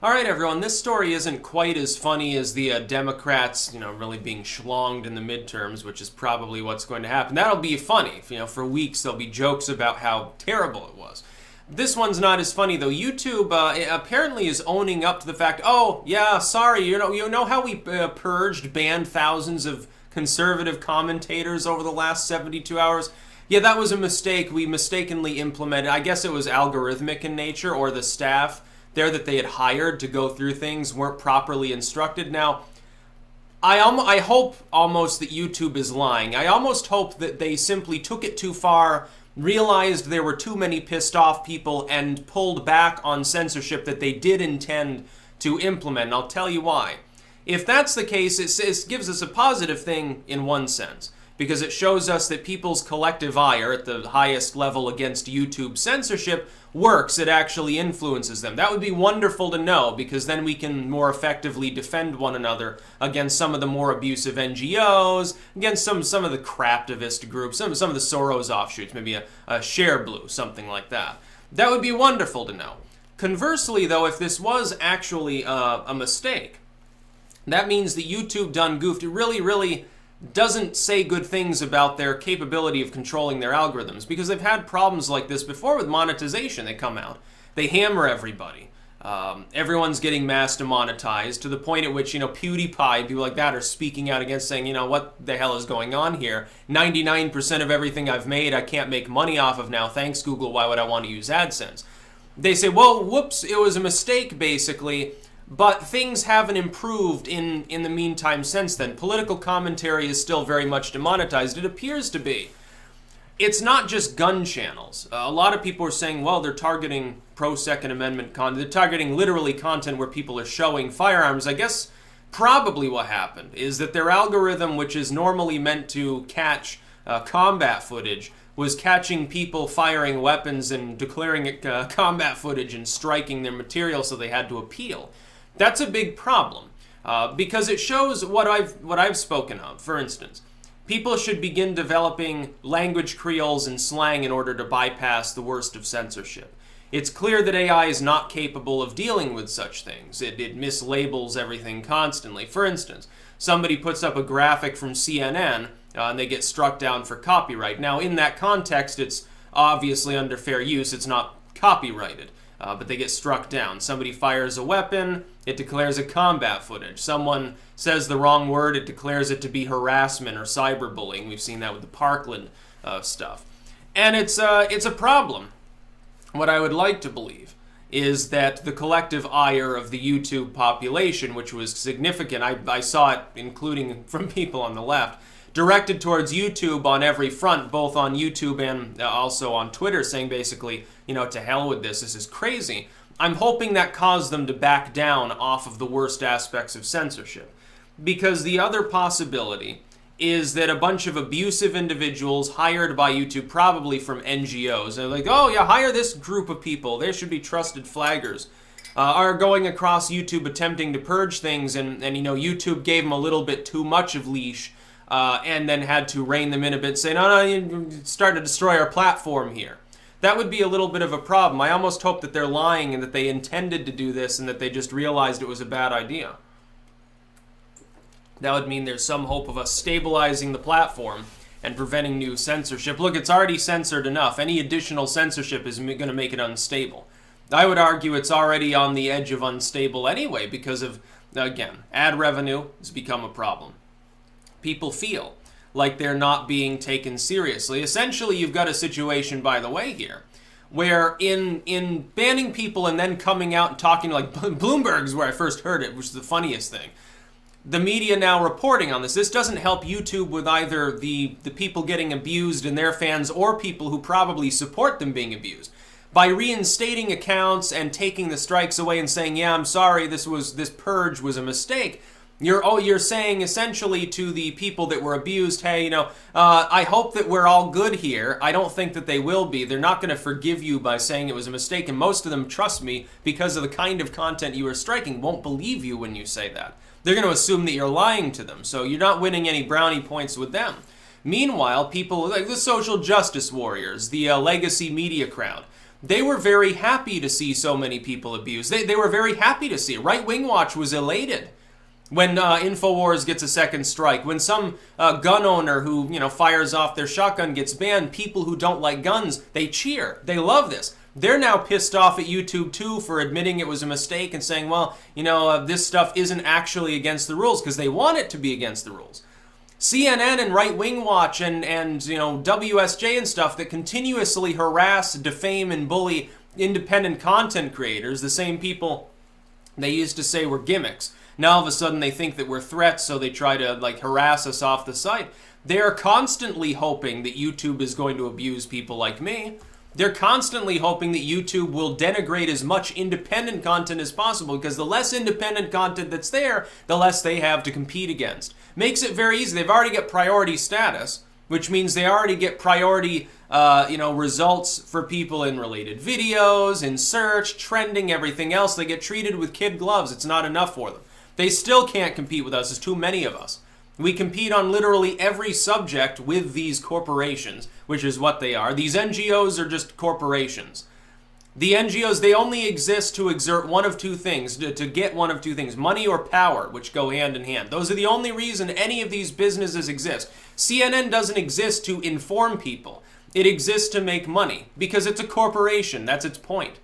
All right, everyone, this story isn't quite as funny as the Democrats, really being schlonged in the midterms, which is probably what's going to happen. That'll be funny. For weeks there'll be jokes about how terrible it was. This one's not as funny, though. YouTube apparently is owning up to the fact, oh, yeah, sorry, you know how we banned thousands of conservative commentators over the last 72 hours? Yeah, that was a mistake. We mistakenly implemented, I guess it was algorithmic in nature, or the staff there that they had hired to go through things weren't properly instructed. Now, I hope almost that YouTube is lying. I almost hope that they simply took it too far, realized there were too many pissed off people, and pulled back on censorship that they did intend to implement. And I'll tell you why. If that's the case, it gives us a positive thing in one sense, because it shows us that people's collective ire at the highest level against YouTube censorship works. It actually influences them. That would be wonderful to know, because then we can more effectively defend one another against some of the more abusive NGOs, against some of the craptivist groups, some of the Soros offshoots, maybe a Share Blue, something like that. That would be wonderful to know. Conversely, though, if this was actually a mistake, that means that YouTube done goofed. It really doesn't say good things about their capability of controlling their algorithms, because they've had problems like this before with monetization. They come out, they hammer everybody. Everyone's getting mass demonetized to the point at which, PewDiePie and people like that are speaking out against, saying, what the hell is going on here? 99% of everything I've made, I can't make money off of now. Thanks, Google. Why would I want to use AdSense? They say, well, whoops, it was a mistake, basically. But things haven't improved in the meantime since then. Political commentary is still very much demonetized. It appears to be. It's not just gun channels. A lot of people are saying, well, they're targeting pro-Second Amendment content. They're targeting literally content where people are showing firearms. I guess probably what happened is that their algorithm, which is normally meant to catch combat footage, was catching people firing weapons and declaring it combat footage and striking their material, so they had to appeal. That's a big problem, because it shows what I've spoken of. For instance, people should begin developing language creoles and slang in order to bypass the worst of censorship. It's clear that AI is not capable of dealing with such things. It mislabels everything constantly. For instance, somebody puts up a graphic from CNN and they get struck down for copyright. Now, in that context, it's obviously under fair use. It's not copyrighted. But they get struck down. Somebody fires a weapon, it declares it combat footage. Someone says the wrong word, it declares it to be harassment or cyberbullying. We've seen that with the Parkland stuff. And it's a problem. What I would like to believe is that the collective ire of the YouTube population, which was significant, I saw it including from people on the left, directed towards YouTube on every front, both on YouTube and also on Twitter, saying basically, to hell with this is crazy. I'm hoping that caused them to back down off of the worst aspects of censorship. Because the other possibility is that a bunch of abusive individuals hired by YouTube, probably from NGOs, they're like, oh yeah, hire this group of people, they should be trusted flaggers, are going across YouTube attempting to purge things, and YouTube gave them a little bit too much of leash, and then had to rein them in a bit, say, no, you're starting to destroy our platform here. That would be a little bit of a problem. I almost hope that they're lying and that they intended to do this and that they just realized it was a bad idea. That would mean there's some hope of us stabilizing the platform and preventing new censorship. Look, it's already censored enough. Any additional censorship is going to make it unstable. I would argue it's already on the edge of unstable anyway because of, again, ad revenue has become a problem. People feel like they're not being taken seriously. Essentially, you've got a situation, by the way, here, where in banning people and then coming out and talking, like Bloomberg's where I first heard it, which is the funniest thing. The media now reporting on this. This doesn't help YouTube with either the people getting abused and their fans or people who probably support them being abused. By reinstating accounts and taking the strikes away and saying, yeah, I'm sorry, this purge was a mistake, you're saying essentially to the people that were abused, hey, I hope that we're all good here. I don't think that they will be. They're not going to forgive you by saying it was a mistake, and most of them, trust me, because of the kind of content you are striking, won't believe you when you say that. They're going to assume that you're lying to them, so you're not winning any brownie points with them. Meanwhile, people like the social justice warriors, the legacy media crowd, they were very happy to see so many people abused. They were very happy to see it. Right Wing Watch was elated when InfoWars gets a second strike. When some gun owner who, fires off their shotgun gets banned, people who don't like guns, they cheer. They love this. They're now pissed off at YouTube too for admitting it was a mistake and saying, well, this stuff isn't actually against the rules, because they want it to be against the rules. CNN and Right Wing Watch and WSJ and stuff that continuously harass, defame, and bully independent content creators, the same people they used to say were gimmicks. Now all of a sudden they think that we're threats, so they try to harass us off the site. They're constantly hoping that YouTube is going to abuse people like me. They're constantly hoping that YouTube will denigrate as much independent content as possible, because the less independent content that's there, the less they have to compete against. Makes it very easy. They've already got priority status, which means they already get priority results for people in related videos, in search, trending, everything else. They get treated with kid gloves. It's not enough for them. They still can't compete with us. There's too many of us. We compete on literally every subject with these corporations, which is what they are. These NGOs are just corporations. The NGOs, they only exist to exert one of two things, to get one of two things, money or power, which go hand in hand. Those are the only reason any of these businesses exist. CNN doesn't exist to inform people. It exists to make money, because it's a corporation. That's its point.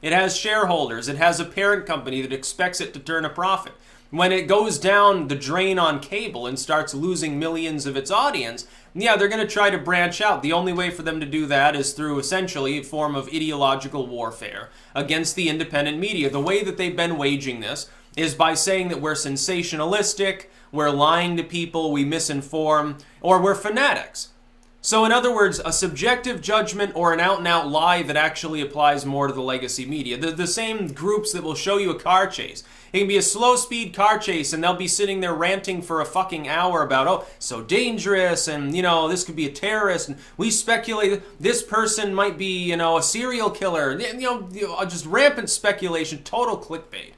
It has shareholders. It has a parent company that expects it to turn a profit. When it goes down the drain on cable and starts losing millions of its audience, yeah, they're going to try to branch out. The only way for them to do that is through essentially a form of ideological warfare against the independent media. The way that they've been waging this is by saying that we're sensationalistic, we're lying to people, we misinform, or we're fanatics. So in other words, a subjective judgment or an out-and-out lie that actually applies more to the legacy media. The same groups that will show you a car chase. It can be a slow-speed car chase, and they'll be sitting there ranting for a fucking hour about, oh, so dangerous, and, this could be a terrorist, and we speculate this person might be, a serial killer. Just rampant speculation, total clickbait.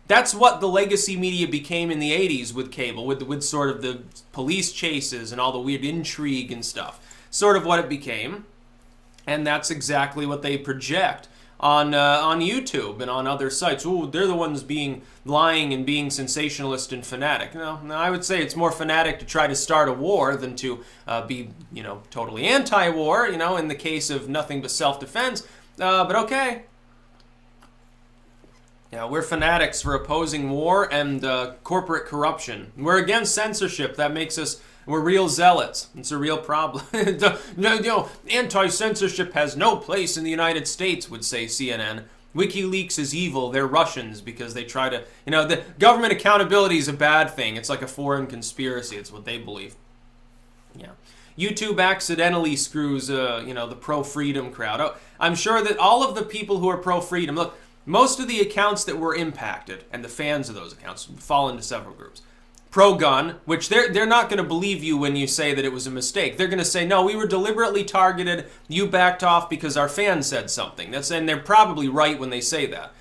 That's what the legacy media became in the 80s with cable, with sort of the police chases and all the weird intrigue and stuff. Sort of what it became, and that's exactly what they project on YouTube and on other sites. Ooh, they're the ones being lying and being sensationalist and fanatic. No, I would say it's more fanatic to try to start a war than to be, totally anti-war, in the case of nothing but self-defense. But okay. Yeah, we're fanatics for opposing war and corporate corruption. We're against censorship. That makes us... We're real zealots. It's a real problem. Anti-censorship has no place in the United States, would say CNN. WikiLeaks is evil. They're Russians because they try to... the government accountability is a bad thing. It's like a foreign conspiracy. It's what they believe. Yeah. YouTube accidentally screws, the pro-freedom crowd. Oh, I'm sure that all of the people who are pro-freedom... Look, most of the accounts that were impacted, and the fans of those accounts, fall into several groups. Pro-gun, which they're not going to believe you when you say that it was a mistake. They're going to say, no, we were deliberately targeted, you backed off because our fans said something. And they're probably right when they say that.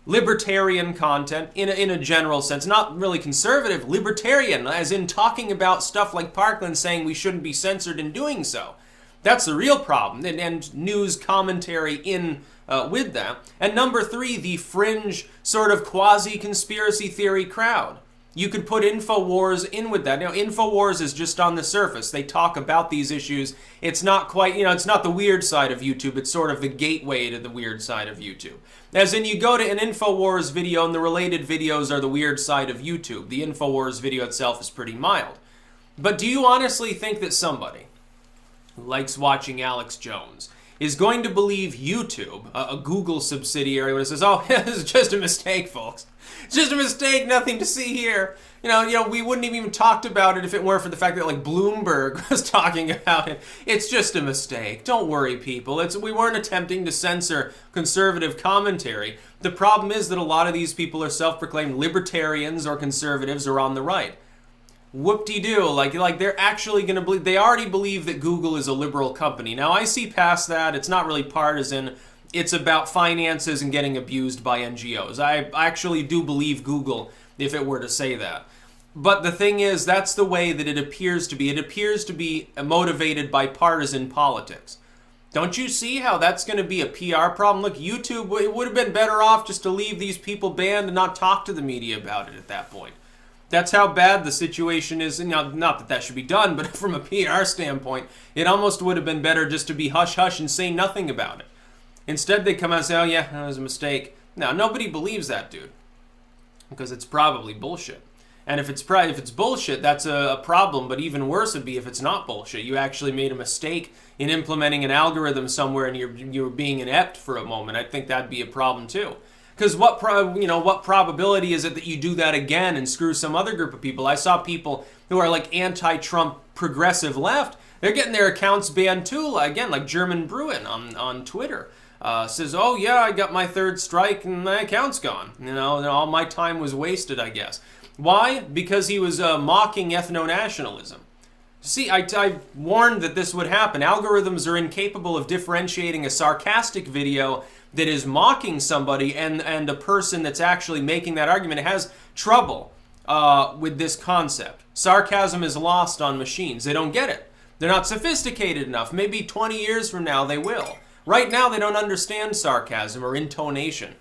Libertarian content, in a general sense, not really conservative, libertarian, as in talking about stuff like Parkland saying we shouldn't be censored in doing so. That's the real problem, and news commentary with that. And number 3, the fringe sort of quasi-conspiracy theory crowd. You could put InfoWars in with that. Now, InfoWars is just on the surface. They talk about these issues. It's not quite, it's not the weird side of YouTube. It's sort of the gateway to the weird side of YouTube. As in, you go to an InfoWars video, and the related videos are the weird side of YouTube. The InfoWars video itself is pretty mild. But do you honestly think that somebody who likes watching Alex Jones is going to believe YouTube, a Google subsidiary, when it says, oh, this is just a mistake, folks. It's just a mistake, nothing to see here. We wouldn't have even talked about it if it weren't for the fact that, Bloomberg was talking about it. It's just a mistake. Don't worry, people. We weren't attempting to censor conservative commentary. The problem is that a lot of these people are self-proclaimed libertarians or conservatives or on the right. Whoop-de-doo, they're actually going to believe, they already believe that Google is a liberal company. Now, I see past that. It's not really partisan. It's about finances and getting abused by NGOs. I actually do believe Google, if it were to say that. But the thing is, that's the way that it appears to be. It appears to be motivated by partisan politics. Don't you see how that's going to be a PR problem? Look, YouTube, it would have been better off just to leave these people banned and not talk to the media about it at that point. That's how bad the situation is. And not that that should be done, but from a PR standpoint, it almost would have been better just to be hush-hush and say nothing about it. Instead, they come out and say, oh yeah, that was a mistake. Now, nobody believes that, dude, because it's probably bullshit. And if it's bullshit, that's a problem, but even worse would be if it's not bullshit. You actually made a mistake in implementing an algorithm somewhere and you're being inept for a moment. I think that'd be a problem too. Because what probability is it that you do that again and screw some other group of people? I saw people who are like anti-Trump progressive left. They're getting their accounts banned too. Again, like German Bruin on Twitter. Says, oh yeah, I got my third strike and my account's gone. All my time was wasted, I guess. Why? Because he was mocking ethno-nationalism. See, I warned that this would happen. Algorithms are incapable of differentiating a sarcastic video that is mocking somebody and a person that's actually making that argument. It has trouble with this concept. Sarcasm is lost on machines. They don't get it. They're not sophisticated enough. Maybe 20 years from now they will. Right now they don't understand sarcasm or intonation.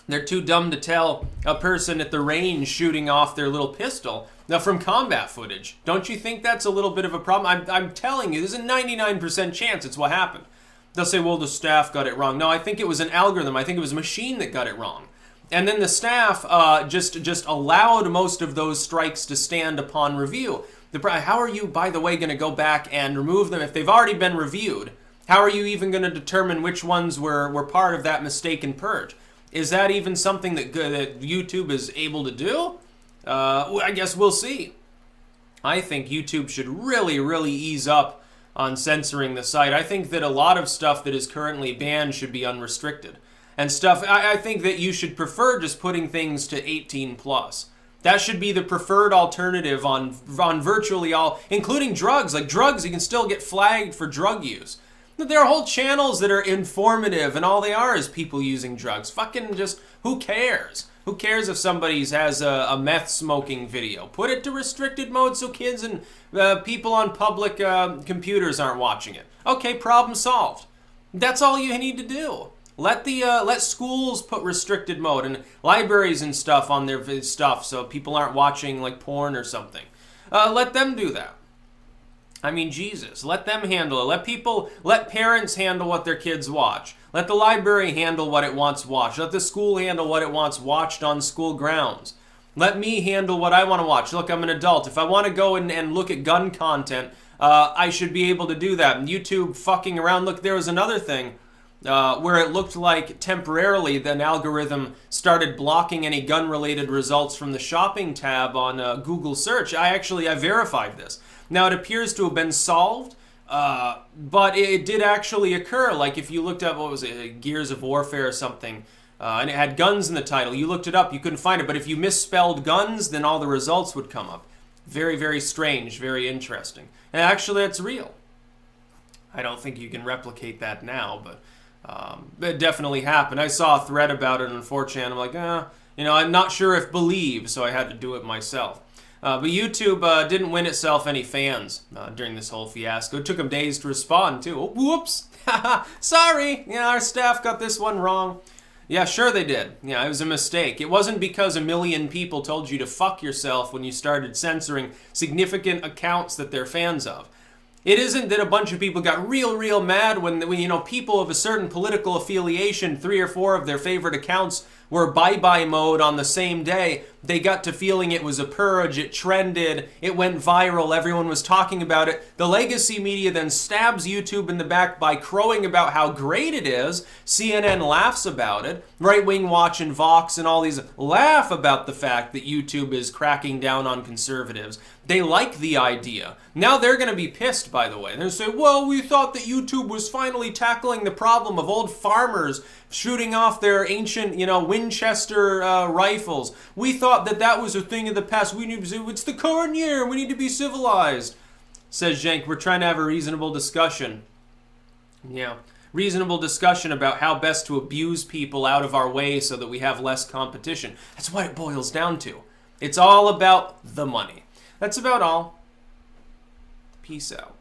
They're too dumb to tell a person at the range shooting off their little pistol from combat footage. Don't you think that's a little bit of a problem? I'm telling you, there's a 99% chance it's what happened. They'll say, well, the staff got it wrong. No, I think it was an algorithm. I think it was a machine that got it wrong. And then the staff just allowed most of those strikes to stand upon review. How are you, by the way, going to go back and remove them if they've already been reviewed? How are you even going to determine which ones were part of that mistaken purge? Is that even something that YouTube is able to do? I guess we'll see. I think YouTube should really, really ease up on censoring the site. I think that a lot of stuff that is currently banned should be unrestricted. And stuff, I think that you should prefer just putting things to 18 plus. That should be the preferred alternative on virtually all, including drugs. Like drugs, you can still get flagged for drug use. There are whole channels that are informative, and all they are is people using drugs. Fucking just, who cares? Who cares if somebody has a meth smoking video? Put it to restricted mode so kids and people on public computers aren't watching it. Okay, problem solved. That's all you need to do. Let schools put restricted mode and libraries and stuff on their stuff so people aren't watching like porn or something. Let them do that. I mean, Jesus, let them handle it. Let parents handle what their kids watch. Let the library handle what it wants watched. Let the school handle what it wants watched on school grounds. Let me handle what I want to watch. Look, I'm an adult. If I want to go and look at gun content, I should be able to do that. And YouTube fucking around. Look, there was another thing where it looked like temporarily an algorithm started blocking any gun-related results from the shopping tab on Google search. I verified this. Now, it appears to have been solved, but it did actually occur. Like, if you looked up, what was it, Gears of Warfare or something, and it had guns in the title, you looked it up, you couldn't find it. But if you misspelled guns, then all the results would come up. Very, very strange, very interesting. And actually, that's real. I don't think you can replicate that now, but it definitely happened. I saw a thread about it on 4chan. I'm like, I'm not sure if believe, so I had to do it myself. But YouTube didn't win itself any fans during this whole fiasco. It took them days to respond, too. Oh, whoops. Sorry. Our staff got this one wrong. Yeah, sure they did. Yeah, it was a mistake. It wasn't because a million people told you to fuck yourself when you started censoring significant accounts that they're fans of. It isn't that a bunch of people got real mad when people of a certain political affiliation, 3 or 4 of their favorite accounts were bye-bye mode on the same day. They got to feeling it was a purge, it trended, it went viral, everyone was talking about it. The legacy media then stabs YouTube in the back by crowing about how great it is. CNN laughs about it. Right Wing Watch and Vox and all these laugh about the fact that YouTube is cracking down on conservatives. They like the idea. Now they're going to be pissed, by the way. They're going to say, well, we thought that YouTube was finally tackling the problem of old farmers shooting off their ancient, Winchester rifles. We thought that was a thing of the past. It's the current year. We need to be civilized. Says Jenk, we're trying to have a reasonable discussion. Yeah, reasonable discussion about how best to abuse people out of our way so that we have less competition. That's what it boils down to. It's all about the money. That's about all. Peace out.